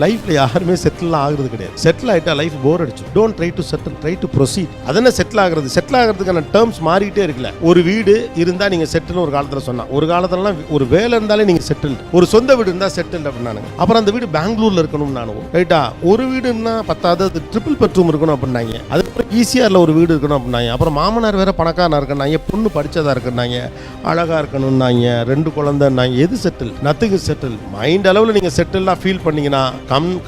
லைஃப்ல யாருமே செட்டில் ஆகுறது கிடையாது. செட்டில் ஆகிட்டா லைஃப் போர் அடிச்சு. Don't try to settle, try to proceed. அதென்ன செட்டில் ஆகுறது? செட்டில் ஆகிறதுக்கான டேர்ம்ஸ் மாறிட்டே இருக்குல்ல. ஒரு வீடு இருந்தா நீங்க செட்டில் ஒரு காலத்துல சொன்னா, ஒரு காலத்துலலாம் ஒரு வேலை இருந்தாலே நீங்க செட்டில், ஒரு சொந்த வீடு இருந்தா செட்டில் அப்படின்னாங்க. அப்புறம் அந்த வீடு பெங்களூர்ல இருக்கணும் நானும், ரைட்டா? ஒரு வீடுன்னா பத்தாவது, ட்ரிபிள் பெட்ரூம் இருக்கணும் அப்படின்னாங்க. அதுக்கப்புறம் ஈசிஆர்ல ஒரு வீடு இருக்கணும் அப்படின்னாங்க. அப்புறம் மாமனார் வேற பணக்காரனா இருக்கனாங்க, பொண்ணு படிச்சதா இருக்குன்னாங்க, அழகா இருக்கணும்னாங்க, 2 குழந்தைன்னாங்க. எது செட்டில்? Nothing settle. மைண்ட் அளவில் நீங்க செட்டிலா ஃபீல் பண்ணீங்கன்னா,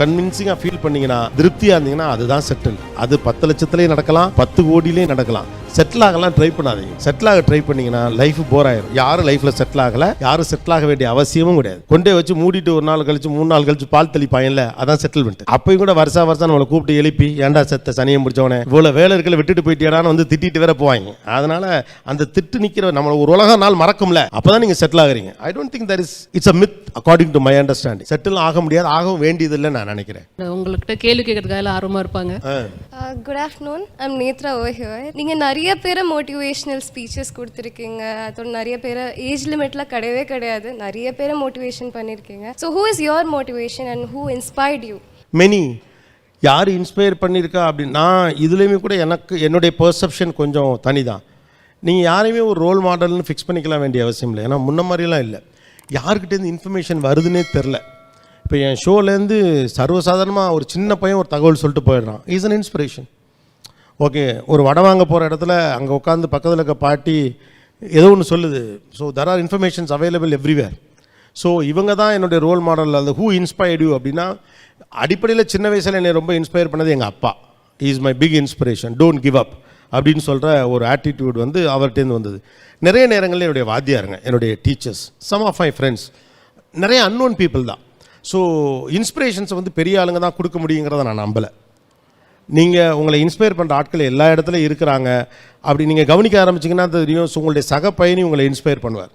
கன்வின்சிங்கா ஃபீல் பண்ணீங்கன்னா, திருப்தியா இருந்தீங்கன்னா அதுதான் செட்டில். அது 10 லட்சத்திலேயே நடக்கலாம், 10 கோடியிலே நடக்கலாம். செட்டில் ஆகலாம் ட்ரை பண்ணாதீங்க. செட்டில் ஆக ட்ரை பண்ணீங்கன்னா லைஃப் போர் ஆயிரும். யாரும் லைஃப்ல செட்டில் ஆகல, யாரும் செட்டில் ஆக வேண்டிய அவசியமும் கிடையாது. கொண்டே வச்சு மூடிட்டு ஒரு நாள் கழிச்சு 3 நாள் கழிச்சு பால் தெளிப்பாங்கல்ல, அதான் செட்டில்மெண்ட். அப்பயும் கூட வருஷம் நம்மளை கூப்பிட்டு எழுப்பி, ஏன்டா செத்த சனியம் முடிச்சவனே, இவ்வளவு வேலை இருக்கல விட்டுட்டு போயிட்டியாடான்னு வந்து திட்டிட்டு வேற போவாங்க. அதனால அந்த திட்டு நிக்கிற நம்ம ஒரு உலக நாள் மறக்கும்ல, அப்பதான் நீங்க செட்டில் ஆகுறீங்க. I don't think that is it's a myth according to my understanding. Settle ஆக முடியாது, ஆகவும் வேண்டியது இல்லை நான் நினைக்கிறேன். உங்கள்கிட்ட கேள்வி கேட்கறதுக்காக ஆர்வமா இருப்பாங்க. Good afternoon, I'm Netra over here. நீங்கள் நிறைய பேர் மோட்டிவேஷ்னல் ஸ்பீச்சஸ் கொடுத்துருக்கீங்க. அதோட நிறைய பேர் ஏஜ் லிமிட்லாம் கிடையாது, நிறைய பேரை மோட்டிவேஷன் பண்ணியிருக்கீங்க. So who is your motivation and who inspired you? Many. யார் இன்ஸ்பயர் பண்ணியிருக்கா அப்படின்னா, இதுலேயுமே கூட எனக்கு என்னுடைய பெர்செப்ஷன் கொஞ்சம் தனி தான். நீங்கள் யாரையுமே ஒரு ரோல் மாடல்னு ஃபிக்ஸ் பண்ணிக்கலாம் வேண்டிய அவசியம் இல்லை. ஏன்னா முன்ன மாதிரிலாம் இல்லை. யாருக்கிட்டேருந்து இன்ஃபர்மேஷன் வருதுன்னே தெரில. இப்போ என் ஷோலேருந்து சர்வசாதாரணமாக ஒரு சின்ன பையன் ஒரு தகவல் சொல்லிட்டு போயிடுறான். Is an inspiration. ஓகே, ஒரு வடை வாங்க போகிற இடத்துல அங்கே உட்காந்து பக்கத்தில் இருக்க பாட்டி ஏதோ ஒன்று சொல்லுது. So there are informations available everywhere. So இவங்க தான் என்னுடைய ரோல் மாடல். அந்த ஹூ இன்ஸ்பயர்ட் யூ அப்படின்னா, அடிப்படையில் சின்ன வயசில் என்னை ரொம்ப இன்ஸ்பயர் பண்ணது எங்கள் அப்பா. Is my big inspiration. Don't give up அப்படின்னு சொல்கிற ஒரு ஆட்டிடியூட் வந்து அவர்கிட்டேருந்து வந்தது. நிறைய நேரங்களில் என்னுடைய வாத்தியாருங்க, என்னுடைய teachers, some of my friends, நிறைய அன்னோன் பீப்புள் தான். ஸோ இன்ஸ்பிரேஷன்ஸை வந்து பெரிய ஆளுங்க தான் கொடுக்க முடியுங்கிறத நான் நம்பலை. நீங்கள் உங்களை இன்ஸ்பயர் பண்ணுற ஆட்கள் எல்லா இடத்துலையும் இருக்கிறாங்க. அப்படி நீங்கள் கவனிக்க ஆரம்பிச்சிங்கன்னா தெரியும். ஸோ உங்களுடைய சக பயணி உங்களை இன்ஸ்பயர் பண்ணுவார்.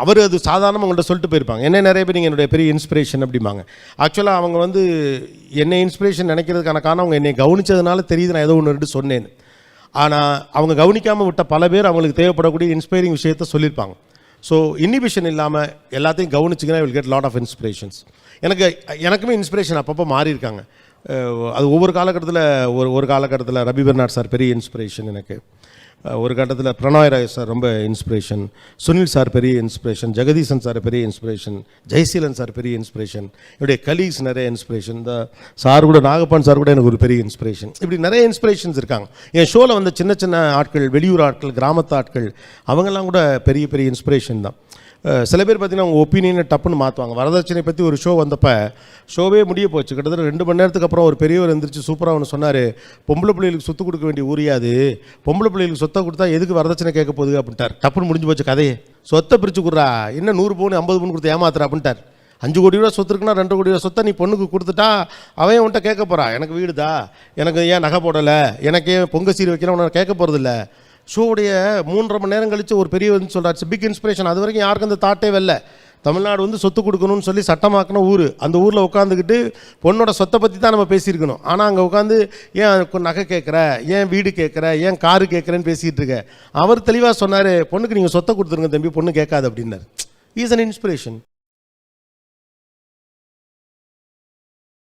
அவர் அது சாதாரணமாக உங்கள்கிட்ட சொல்லிட்டு போயிருப்பாங்க, என்ன நிறைய பேர் நீங்கள் என்னுடைய பெரிய இன்ஸ்பிரேஷன் அப்படிம்பாங்க. ஆக்சுவலாக அவங்க வந்து என்னை இன்ஸ்பிரேஷன் நினைக்கிறதுக்கான காரணம் அவங்க என்னை கவனித்ததுனால தெரியுது நான் ஏதோ ஒன்று சொன்னேன்னு. ஆனால் அவங்க கவனிக்காமல் விட்ட பல பேர் அவங்களுக்கு தேவைப்படக்கூடிய இன்ஸ்பைரிங் விஷயத்த சொல்லியிருப்பாங்க. ஸோ இன்ஹிபிஷன் இல்லாமல் எல்லாத்தையும் கவனிச்சிங்கன்னா will get lot of inspirations. எனக்குமே இன்ஸ்பிரேஷன் அப்பப்போ மாறி இருக்காங்க. அது ஒவ்வொரு காலகட்டத்தில் ஒரு காலகட்டத்தில் ரவி பெர்னாட் சார் பெரிய இன்ஸ்பிரேஷன் எனக்கு. ஒரு கட்டத்தில் பிரணாய் ராய் சார் ரொம்ப இன்ஸ்பிரேஷன், சுனில் சார் பெரிய இன்ஸ்பிரேஷன், ஜெகதீசன் சார் பெரிய இன்ஸ்பிரேஷன், ஜெயசீலன் சார் பெரிய இன்ஸ்பிரேஷன், என்னுடைய கலீக்ஸ் நிறைய இன்ஸ்பிரேஷன். இந்த சார் கூட, நாகப்பான் சார் கூட எனக்கு ஒரு பெரிய இன்ஸ்பிரேஷன். இப்படி நிறைய இன்ஸ்பிரேஷன்ஸ் இருக்காங்க. என் ஷோவில் வந்து சின்ன சின்ன ஆட்கள், வெளியூர் ஆட்கள், கிராமத்து ஆட்கள், அவங்கெல்லாம் கூட பெரிய பெரிய இன்ஸ்பிரேஷன் தான். சில பேர் பார்த்தீங்கன்னா அவங்க ஒப்பீனியனை டப்புன்னு மாற்றுவாங்க. வரதட்சணை பற்றி ஒரு ஷோ வந்தப்போ ஷோவே முடிய போச்சு. கிட்டத்தட்ட 2 மணி நேரத்துக்கு அப்புறம் ஒரு பெரியவர் எழுந்திரிச்சு சூப்பராக ஒன்று சொன்னார், பொம்பளை பிள்ளைகளுக்கு சொத்து கொடுக்க வேண்டிய ஊரியாது, பொம்பளை பிள்ளைகளுக்கு சொத்தை கொடுத்தா எதுக்கு வரதட்சணை கேட்க போகுது அப்படின்ட்டார். டப்புன்னு முடிஞ்சு போச்சு கதையே. சொத்தை பிரித்து கொடுறா, இன்னும் 100 பவுன் 50 பவுன் கொடுத்து ஏமாத்துறா அப்படின்ட்டார். 5 கோடி ரூபா சொத்து இருக்குன்னா 2 கோடி ரூபா சொத்தை நீ பொண்ணுக்கு கொடுத்துட்டா அவன் உன்ட்ட கேட்க போகிறா, எனக்கு வீடுதா, எனக்கு ஏன் நகை போடலை, எனக்கு ஏன் பொங்க சீர் வைக்கிறேன், உன்னை கேட்க போகிறதில்ல. ஷோவுடைய 3.5 மணி நேரம் கழித்து ஒரு பெரிய வந்து சொல்கிறார், பிக் இன்ஸ்பிரேஷன். அது வரைக்கும் யாருக்கும் அந்த தாட்டே வரல. தமிழ்நாடு வந்து சொத்து கொடுக்கணும்னு சொல்லி சட்டமாக்கின ஊர். அந்த ஊரில் உட்காந்துக்கிட்டு பொண்ணோட சொத்தை பற்றி தான் நம்ம பேசியிருக்கணும். ஆனால் அங்கே உட்காந்து ஏன் நகை கேட்குற, ஏன் வீடு கேட்குற, ஏன் காரு கேட்குறேன்னு பேசிகிட்டு இருக்க. அவர் தெளிவாக சொன்னார், பொண்ணுக்கு நீங்கள் சொத்தை கொடுத்துருங்க தம்பி, பொண்ணு கேட்காது அப்படின்னார். Is an inspiration.